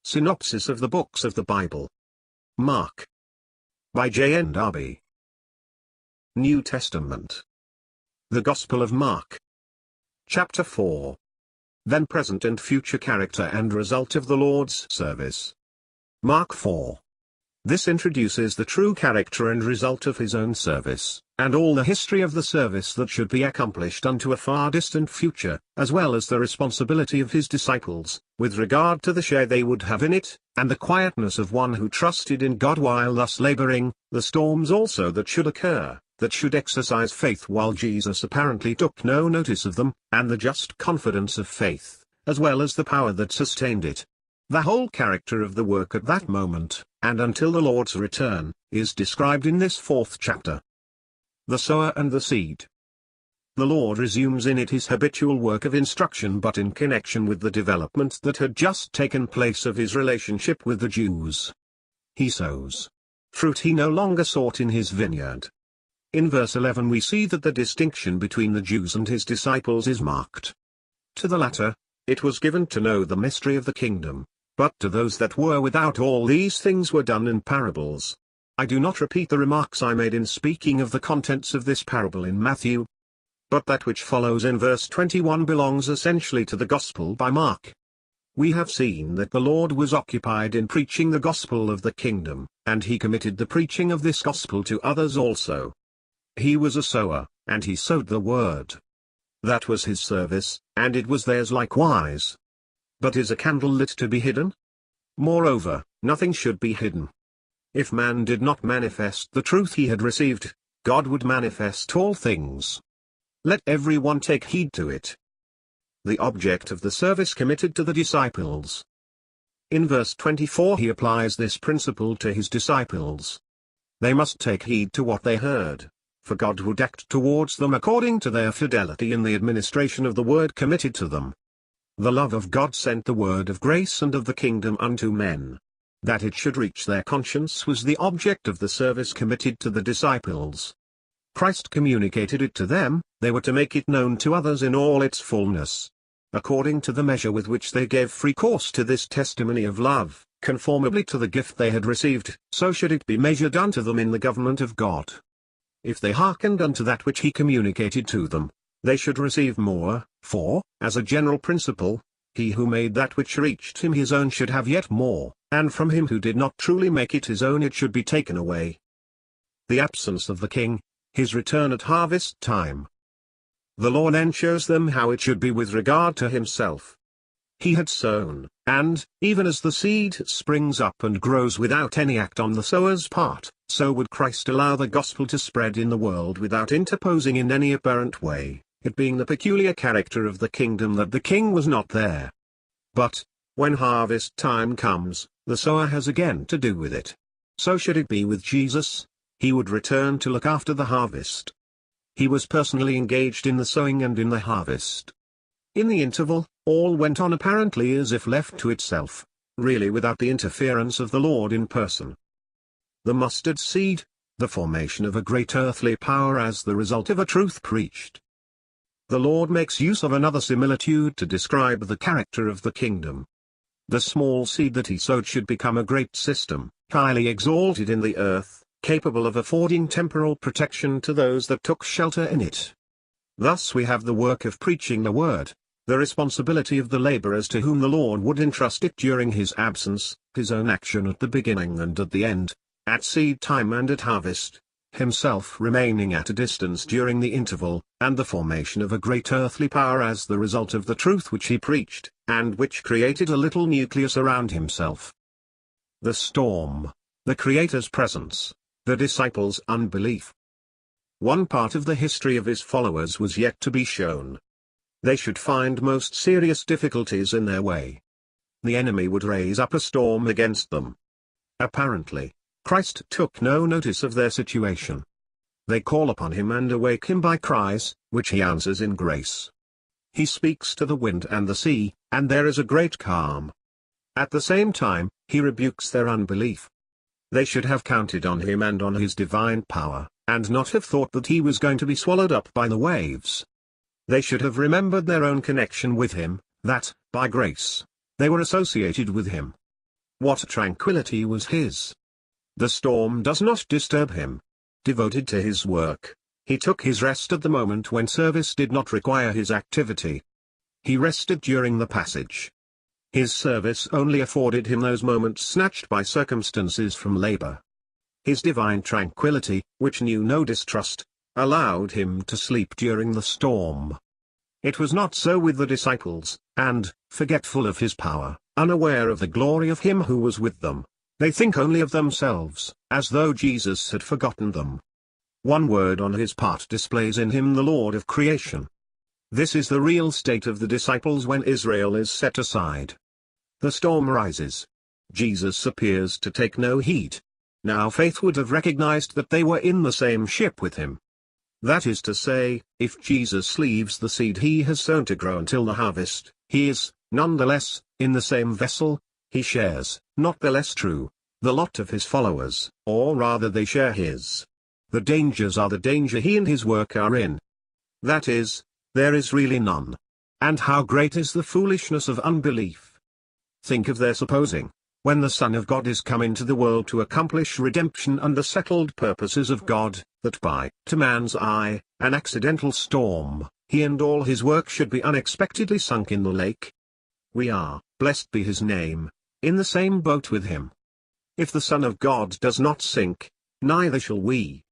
Synopsis of the Books of the Bible. Mark. By JND Darby. New Testament. The Gospel of Mark. Chapter 4. Then present and future character and result of the Lord's service. Mark 4. This introduces the true character and result of his own service, and all the history of the service that should be accomplished unto a far distant future, as well as the responsibility of his disciples, with regard to the share they would have in it, and the quietness of one who trusted in God while thus laboring, the storms also that should occur, that should exercise faith while Jesus apparently took no notice of them, and the just confidence of faith, as well as the power that sustained it. The whole character of the work at that moment, and until the Lord's return, is described in this 4th chapter. The sower and the seed. The Lord resumes in it his habitual work of instruction, but in connection with the development that had just taken place of his relationship with the Jews. He sows. Fruit he no longer sought in his vineyard. In verse 11 we see that the distinction between the Jews and his disciples is marked. To the latter, it was given to know the mystery of the kingdom. But to those that were without, all these things were done in parables. I do not repeat the remarks I made in speaking of the contents of this parable in Matthew. But that which follows in verse 21 belongs essentially to the Gospel by Mark. We have seen that the Lord was occupied in preaching the gospel of the kingdom, and he committed the preaching of this gospel to others also. He was a sower, and he sowed the word. That was his service, and it was theirs likewise. But is a candle lit to be hidden? Moreover, nothing should be hidden. If man did not manifest the truth he had received, God would manifest all things. Let every one take heed to it. The object of the service committed to the disciples. In verse 24 he applies this principle to his disciples. They must take heed to what they heard, for God would act towards them according to their fidelity in the administration of the word committed to them. The love of God sent the word of grace and of the kingdom unto men. That it should reach their conscience was the object of the service committed to the disciples. Christ communicated it to them, they were to make it known to others in all its fullness. According to the measure with which they gave free course to this testimony of love, conformably to the gift they had received, so should it be measured unto them in the government of God. If they hearkened unto that which he communicated to them, they should receive more, for, as a general principle, he who made that which reached him his own should have yet more, and from him who did not truly make it his own it should be taken away. The absence of the king, his return at harvest time. The Lord then shows them how it should be with regard to himself. He had sown, and, even as the seed springs up and grows without any act on the sower's part, so would Christ allow the gospel to spread in the world without interposing in any apparent way, it being the peculiar character of the kingdom that the king was not there. But, when harvest time comes, the sower has again to do with it. So should it be with Jesus. He would return to look after the harvest. He was personally engaged in the sowing and in the harvest. In the interval, all went on apparently as if left to itself, really without the interference of the Lord in person. The mustard seed, the formation of a great earthly power as the result of a truth preached. The Lord makes use of another similitude to describe the character of the kingdom. The small seed that he sowed should become a great system, highly exalted in the earth, capable of affording temporal protection to those that took shelter in it. Thus we have the work of preaching the word, the responsibility of the laborers to whom the Lord would entrust it during his absence, his own action at the beginning and at the end, at seed time and at harvest, himself remaining at a distance during the interval, and the formation of a great earthly power as the result of the truth which he preached, and which created a little nucleus around himself. The storm, the Creator's presence, the disciples' unbelief. One part of the history of his followers was yet to be shown. They should find most serious difficulties in their way. The enemy would raise up a storm against them. Apparently, Christ took no notice of their situation. They call upon him and awake him by cries, which he answers in grace. He speaks to the wind and the sea, and there is a great calm. At the same time, he rebukes their unbelief. They should have counted on him and on his divine power, and not have thought that he was going to be swallowed up by the waves. They should have remembered their own connection with him, that, by grace, they were associated with him. What tranquility was his! The storm does not disturb him. Devoted to his work, he took his rest at the moment when service did not require his activity. He rested during the passage. His service only afforded him those moments snatched by circumstances from labor. His divine tranquility, which knew no distrust, allowed him to sleep during the storm. It was not so with the disciples, and, forgetful of his power, unaware of the glory of him who was with them, they think only of themselves, as though Jesus had forgotten them. One word on his part displays in him the Lord of creation. This is the real state of the disciples when Israel is set aside. The storm rises. Jesus appears to take no heed. Now faith would have recognized that they were in the same ship with him. That is to say, if Jesus leaves the seed he has sown to grow until the harvest, he is, nonetheless, in the same vessel. He shares, not the less true, the lot of his followers, or rather they share his. The dangers are the danger he and his work are in. That is, there is really none. And how great is the foolishness of unbelief! Think of their supposing, when the Son of God is come into the world to accomplish redemption and the settled purposes of God, that by, to man's eye, an accidental storm, he and all his work should be unexpectedly sunk in the lake. We are, blessed be his name, in the same boat with him. If the Son of God does not sink, neither shall we.